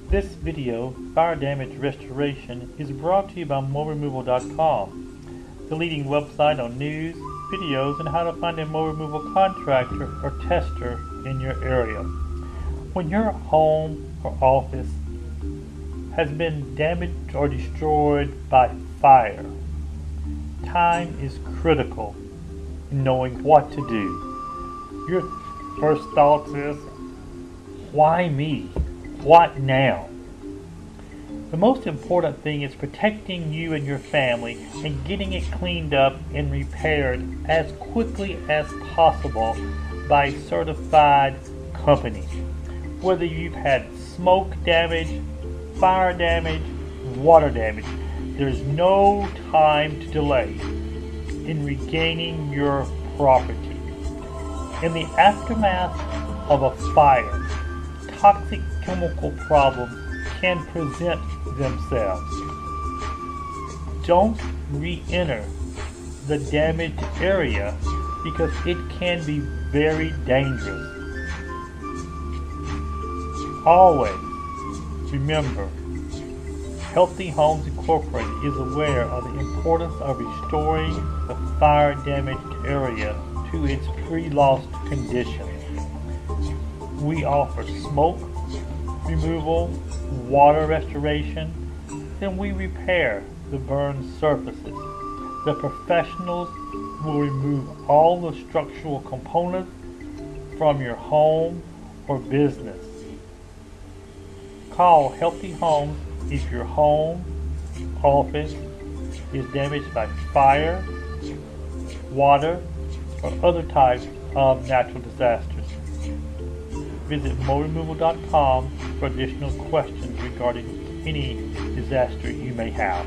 This video, Fire Damage Restoration, is brought to you by moreremoval.com, the leading website on news, videos, and how to find a mold removal contractor or tester in your area. When your home or office has been damaged or destroyed by fire, time is critical in knowing what to do. Your first thought is, why me? What now? The most important thing is protecting you and your family and getting it cleaned up and repaired as quickly as possible by a certified company. Whether you've had smoke damage, fire damage, water damage, there's no time to delay in regaining your property. In the aftermath of a fire, toxic chemical problems can present themselves. Don't re-enter the damaged area because it can be very dangerous. Always remember, Healthy Homes Incorporated is aware of the importance of restoring the fire-damaged area to its pre-lost condition. We offer smoke removal, water restoration, then we repair the burned surfaces. The professionals will remove all the structural components from your home or business. Call Healthy Homes if your home, office is damaged by fire, water, or other types of natural disasters. Visit moreremoval.com for additional questions regarding any disaster you may have.